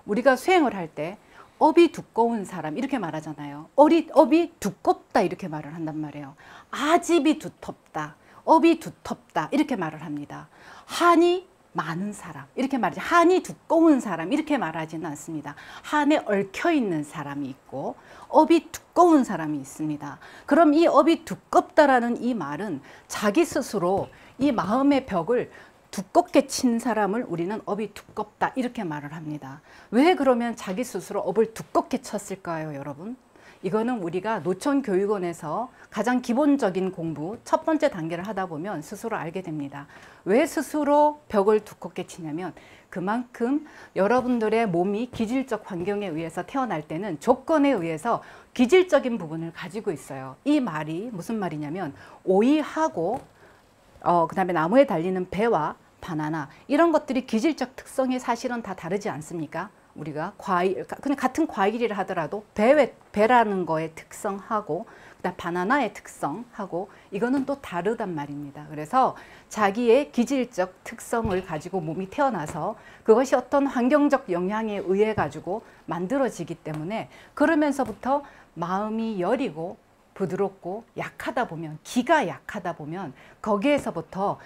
우리가 수행을 할 때 업이 두꺼운 사람 이렇게 말하잖아요. 업이 두껍다 이렇게 말을 한단 말이에요. 아집이 두텁다, 업이 두텁다 이렇게 말을 합니다. 한이 많은 사람 이렇게 말하지, 한이 두꺼운 사람 이렇게 말하지는 않습니다. 한에 얽혀 있는 사람이 있고 업이 두꺼운 사람이 있습니다. 그럼 이 업이 두껍다라는 이 말은 자기 스스로 이 마음의 벽을 두껍게 친 사람을 우리는 업이 두껍다 이렇게 말을 합니다. 왜 그러면 자기 스스로 업을 두껍게 쳤을까요, 여러분? 이거는 우리가 노천교육원에서 가장 기본적인 공부 첫 번째 단계를 하다 보면 스스로 알게 됩니다. 왜 스스로 벽을 두껍게 치냐면 그만큼 여러분들의 몸이 기질적 환경에 의해서 태어날 때는 조건에 의해서 기질적인 부분을 가지고 있어요. 이 말이 무슨 말이냐면 오이하고 그 다음에 나무에 달리는 배와 바나나 이런 것들이 기질적 특성이 사실은 다 다르지 않습니까? 우리가 과일, 그냥 같은 과일이라 하더라도 배라는 거의 특성하고 그다음 바나나의 특성하고 이거는 또 다르단 말입니다. 그래서 자기의 기질적 특성을 가지고 몸이 태어나서 그것이 어떤 환경적 영향에 의해 가지고 만들어지기 때문에 그러면서부터 마음이 여리고 부드럽고 약하다 보면, 기가 약하다 보면 거기에서부터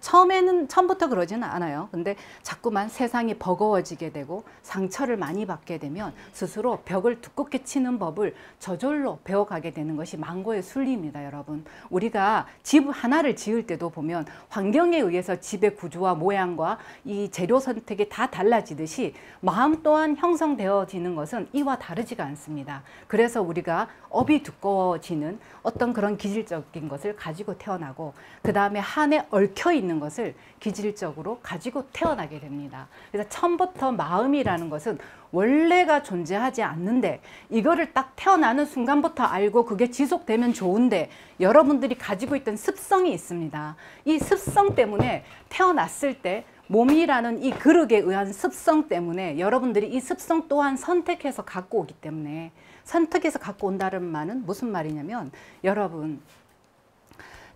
처음부터 그러지는 않아요. 근데 자꾸만 세상이 버거워지게 되고 상처를 많이 받게 되면 스스로 벽을 두껍게 치는 법을 저절로 배워가게 되는 것이 망고의 순리입니다, 여러분. 우리가 집 하나를 지을 때도 보면 환경에 의해서 집의 구조와 모양과 이 재료 선택이 다 달라지듯이 마음 또한 형성되어지는 것은 이와 다르지가 않습니다. 그래서 우리가 업이 두꺼워지는 어떤 그런 기질적인 것을 가지고 태어나고 그 다음에 한에 얽혀 있는 것을 기질적으로 가지고 태어나게 됩니다. 그래서 처음부터 마음이라는 것은 원래가 존재하지 않는데 이거를 딱 태어나는 순간부터 알고 그게 지속되면 좋은데 여러분들이 가지고 있던 습성이 있습니다. 이 습성 때문에 태어났을 때 몸이라는 이 그릇에 의한 습성 때문에 여러분들이 이 습성 또한 선택해서 갖고 오기 때문에 선택해서 갖고 온다는 말은 무슨 말이냐면 여러분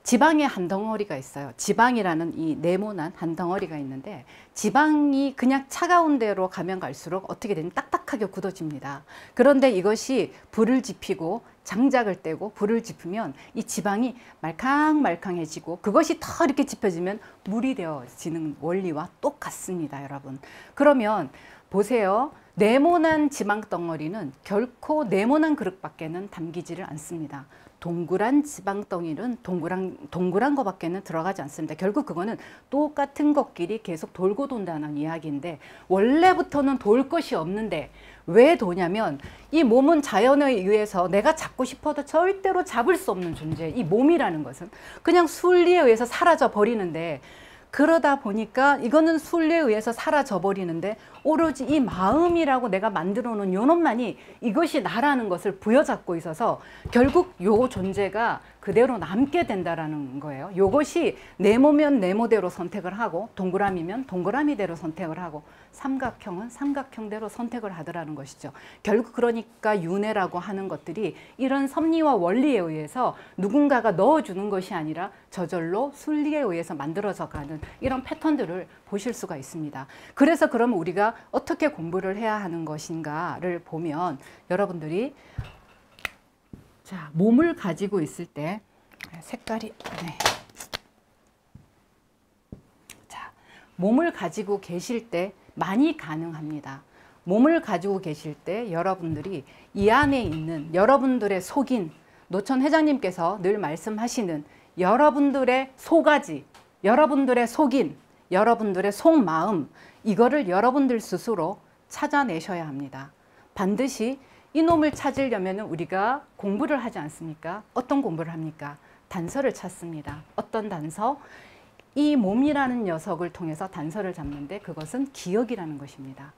지방에 한 덩어리가 있어요. 지방이라는 이 네모난 한 덩어리가 있는데 지방이 그냥 차가운 데로 가면 갈수록 어떻게 되면 딱딱하게 굳어집니다. 그런데 이것이 불을 지피고 장작을 떼고 불을 지피면 이 지방이 말캉말캉해지고 그것이 더 이렇게 짚어지면 물이 되어지는 원리와 똑같습니다, 여러분. 그러면 보세요. 네모난 지방 덩어리는 결코 네모난 그릇밖에는 담기지를 않습니다. 동그란 지방 덩이는 동그란 거밖에는 들어가지 않습니다. 결국 그거는 똑같은 것끼리 계속 돌고 돈다는 이야기인데 원래부터는 돌 것이 없는데 왜 도냐면 이 몸은 자연에 의해서 내가 잡고 싶어도 절대로 잡을 수 없는 존재, 이 몸이라는 것은 그냥 순리에 의해서 사라져 버리는데 그러다 보니까 이거는 순리에 의해서 사라져 버리는데 오로지 이 마음이라고 내가 만들어 놓은 요놈만이 이것이 나라는 것을 부여잡고 있어서 결국 요 존재가 그대로 남게 된다라는 거예요. 요것이 네모면 네모대로 선택을 하고 동그라미면 동그라미대로 선택을 하고 삼각형은 삼각형대로 선택을 하더라는 것이죠. 결국 그러니까 윤회라고 하는 것들이 이런 섭리와 원리에 의해서 누군가가 넣어주는 것이 아니라 저절로 순리에 의해서 만들어져 가는 이런 패턴들을 보실 수가 있습니다. 그래서 그러면 우리가 어떻게 공부를 해야 하는 것인가를 보면 여러분들이 자, 몸을 가지고 있을 때 색깔이 자, 몸을 가지고 계실 때 많이 가능합니다. 몸을 가지고 계실 때 여러분들이 이 안에 있는 여러분들의 속인 노천 회장님께서 늘 말씀하시는 여러분들의 속아지, 여러분들의 속인, 여러분들의 속마음 이거를 여러분들 스스로 찾아내셔야 합니다. 반드시 이놈을 찾으려면 우리가 공부를 하지 않습니까? 어떤 공부를 합니까? 단서를 찾습니다. 어떤 단서? 이 몸이라는 녀석을 통해서 단서를 잡는데 그것은 기억이라는 것입니다.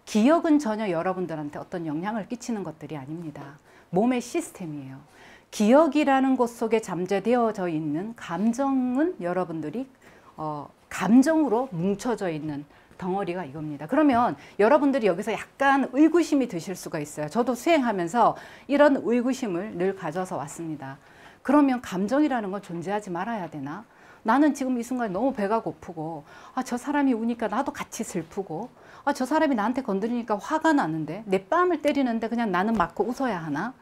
기억은 전혀 여러분들한테 어떤 영향을 끼치는 것들이 아닙니다. 몸의 시스템이에요. 기억이라는 곳 속에 잠재되어져 있는 감정은 여러분들이 감정으로 뭉쳐져 있는 덩어리가 이겁니다. 그러면 여러분들이 여기서 약간 의구심이 드실 수가 있어요. 저도 수행하면서 이런 의구심을 늘 가져서 왔습니다. 그러면 감정이라는 건 존재하지 말아야 되나? 나는 지금 이 순간에 너무 배가 고프고, 아, 저 사람이 우니까 나도 같이 슬프고, 아, 저 사람이 나한테 건드리니까 화가 나는데, 내 뺨을 때리는데 그냥 나는 맞고 웃어야 하나?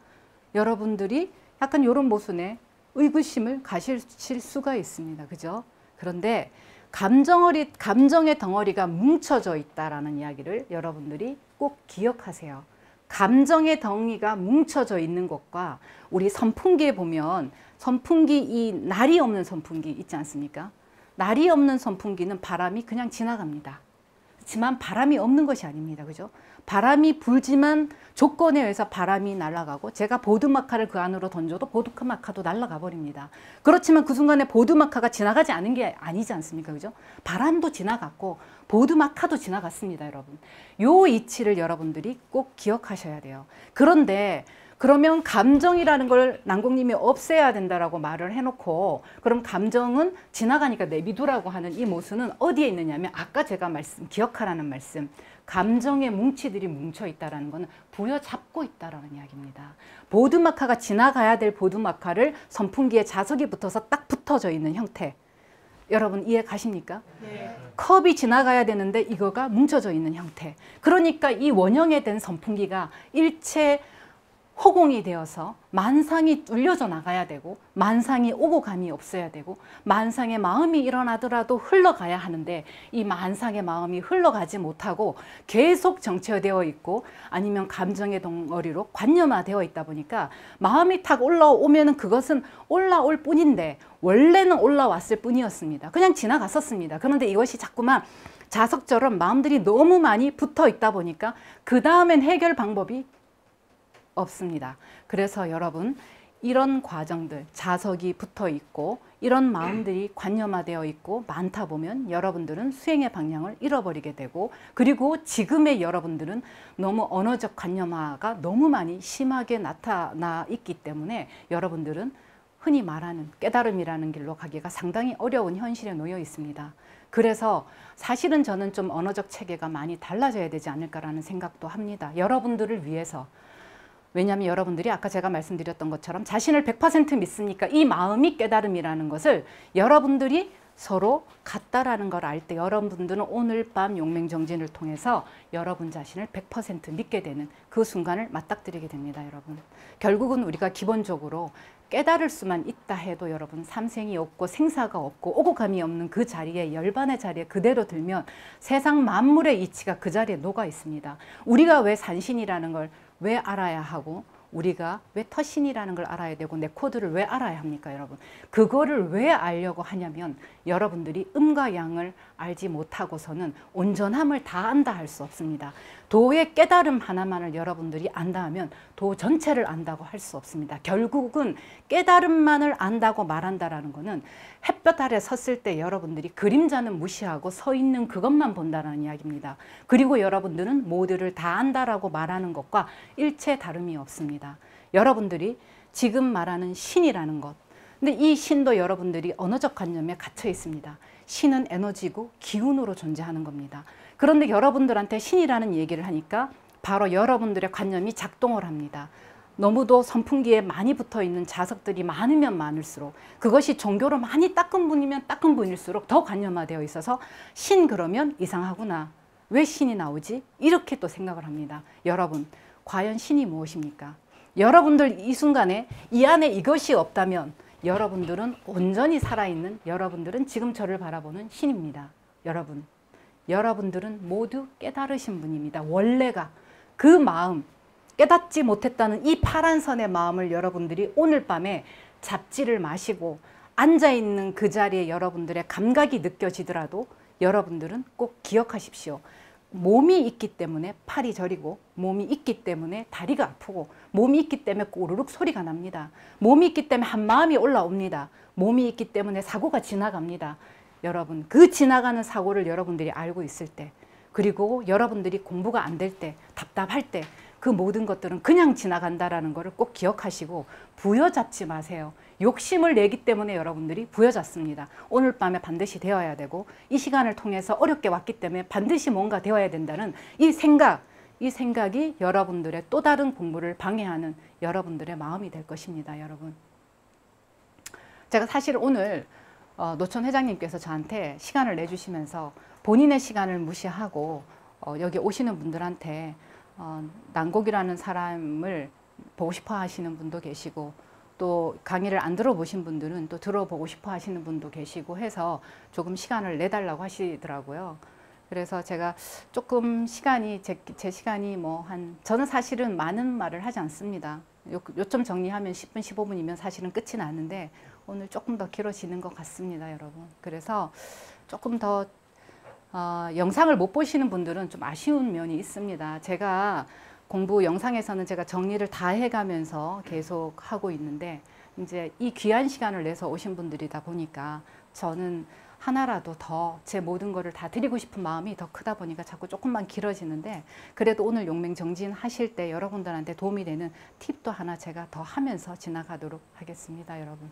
여러분들이 약간 이런 모순에 의구심을 가실 수가 있습니다. 그죠? 그런데 감정의 덩어리가 뭉쳐져 있다라는 이야기를 여러분들이 꼭 기억하세요. 감정의 덩이가 뭉쳐져 있는 것과 우리 선풍기에 보면 선풍기 이 날이 없는 선풍기 있지 않습니까? 날이 없는 선풍기는 바람이 그냥 지나갑니다. 그렇지만 바람이 없는 것이 아닙니다. 그죠? 바람이 불지만 조건에 의해서 바람이 날아가고 제가 보드마카를 그 안으로 던져도 보드마카도 날아가 버립니다. 그렇지만 그 순간에 보드마카가 지나가지 않은 게 아니지 않습니까? 그죠? 바람도 지나갔고 보드마카도 지나갔습니다, 여러분. 요 이치를 여러분들이 꼭 기억하셔야 돼요. 그런데 그러면 감정이라는 걸 남궁님이 없애야 된다라고 말을 해놓고 그럼 감정은 지나가니까 내비두라고 하는 이 모순은 어디에 있느냐면 아까 제가 기억하라는 말씀, 감정의 뭉치들이 뭉쳐 있다는 것은 부여잡고 있다라는 이야기입니다. 보드마카가 지나가야 될 보드마카를 선풍기에 자석이 붙어서 딱 붙어져 있는 형태. 여러분 이해 가십니까? 네. 컵이 지나가야 되는데 이거가 뭉쳐져 있는 형태. 그러니까 이 원형에 된 선풍기가 일체 허공이 되어서 만상이 뚫려져 나가야 되고 만상이 오고 감이 없어야 되고 만상의 마음이 일어나더라도 흘러가야 하는데 이 만상의 마음이 흘러가지 못하고 계속 정체되어 있고 아니면 감정의 덩어리로 관념화되어 있다 보니까 마음이 탁 올라오면은 그것은 올라올 뿐인데 원래는 올라왔을 뿐이었습니다. 그냥 지나갔었습니다. 그런데 이것이 자꾸만 자석처럼 마음들이 너무 많이 붙어 있다 보니까 그 다음엔 해결 방법이 없습니다. 그래서 여러분 이런 과정들 자석이 붙어 있고 이런 마음들이 관념화되어 있고 많다 보면 여러분들은 수행의 방향을 잃어버리게 되고 그리고 지금의 여러분들은 너무 언어적 관념화가 너무 많이 심하게 나타나 있기 때문에 여러분들은 흔히 말하는 깨달음이라는 길로 가기가 상당히 어려운 현실에 놓여 있습니다. 그래서 사실은 저는 좀 언어적 체계가 많이 달라져야 되지 않을까라는 생각도 합니다. 여러분들을 위해서. 왜냐하면 여러분들이 아까 제가 말씀드렸던 것처럼 자신을 100% 믿습니까? 이 마음이 깨달음이라는 것을 여러분들이 서로 같다라는 걸 알 때 여러분들은 오늘 밤 용맹정진을 통해서 여러분 자신을 100% 믿게 되는 그 순간을 맞닥뜨리게 됩니다, 여러분. 결국은 우리가 기본적으로 깨달을 수만 있다 해도 여러분 삼생이 없고 생사가 없고 오고 감이 없는 그 자리에 열반의 자리에 그대로 들면 세상 만물의 이치가 그 자리에 녹아 있습니다. 우리가 왜 산신이라는 걸 왜 알아야 하고 우리가 왜 터신이라는 걸 알아야 되고 내 코드를 왜 알아야 합니까, 여러분? 그거를 왜 알려고 하냐면 여러분들이 음과 양을 알지 못하고서는 온전함을 다 안다 할 수 없습니다. 도의 깨달음 하나만을 여러분들이 안다 하면 도 전체를 안다고 할 수 없습니다. 결국은 깨달음만을 안다고 말한다라는 거는 햇볕 아래 섰을 때 여러분들이 그림자는 무시하고 서 있는 그것만 본다는 이야기입니다. 그리고 여러분들은 모두를 다 안다라고 말하는 것과 일체 다름이 없습니다. 여러분들이 지금 말하는 신이라는 것, 근데 이 신도 여러분들이 언어적 관념에 갇혀 있습니다. 신은 에너지고 기운으로 존재하는 겁니다. 그런데 여러분들한테 신이라는 얘기를 하니까 바로 여러분들의 관념이 작동을 합니다. 너무도 선풍기에 많이 붙어 있는 자석들이 많으면 많을수록 그것이 종교로 많이 닦은 분이면 닦은 분일수록 더 관념화되어 있어서 신 그러면 이상하구나. 왜 신이 나오지? 이렇게 또 생각을 합니다. 여러분, 과연 신이 무엇입니까? 여러분들 이 순간에 이 안에 이것이 없다면 여러분들은 온전히 살아있는 여러분들은 지금 저를 바라보는 신입니다. 여러분들은 모두 깨달으신 분입니다. 원래가 그 마음, 깨닫지 못했다는 이 파란 선의 마음을 여러분들이 오늘 밤에 잡지를 마시고 앉아있는 그 자리에 여러분들의 감각이 느껴지더라도 여러분들은 꼭 기억하십시오. 몸이 있기 때문에 팔이 저리고 몸이 있기 때문에 다리가 아프고 몸이 있기 때문에 꼬르륵 소리가 납니다. 몸이 있기 때문에 한마음이 올라옵니다. 몸이 있기 때문에 사고가 지나갑니다. 여러분, 그 지나가는 사고를 여러분들이 알고 있을 때 그리고 여러분들이 공부가 안 될 때 답답할 때 그 모든 것들은 그냥 지나간다라는 것을 꼭 기억하시고 부여잡지 마세요. 욕심을 내기 때문에 여러분들이 부여잡습니다. 오늘 밤에 반드시 되어야 되고 이 시간을 통해서 어렵게 왔기 때문에 반드시 뭔가 되어야 된다는 이 생각이 여러분들의 또 다른 공부를 방해하는 여러분들의 마음이 될 것입니다. 여러분, 제가 사실 오늘 노천 회장님께서 저한테 시간을 내주시면서 본인의 시간을 무시하고 여기 오시는 분들한테 난곡이라는 사람을 보고 싶어 하시는 분도 계시고 또 강의를 안 들어보신 분들은 또 들어보고 싶어 하시는 분도 계시고 해서 조금 시간을 내달라고 하시더라고요. 그래서 제가 조금 시간이 제 시간이 저는 사실은 많은 말을 하지 않습니다. 요점 정리하면 10분 15분이면 사실은 끝이 나는데 오늘 조금 더 길어지는 것 같습니다, 여러분. 그래서 조금 더 영상을 못 보시는 분들은 좀 아쉬운 면이 있습니다. 제가 공부 영상에서는 제가 정리를 다 해가면서 계속 하고 있는데 이제 이 귀한 시간을 내서 오신 분들이다 보니까 저는 하나라도 더 제 모든 거를 다 드리고 싶은 마음이 더 크다 보니까 자꾸 조금만 길어지는데 그래도 오늘 용맹정진 하실 때 여러분들한테 도움이 되는 팁도 하나 제가 더 하면서 지나가도록 하겠습니다, 여러분.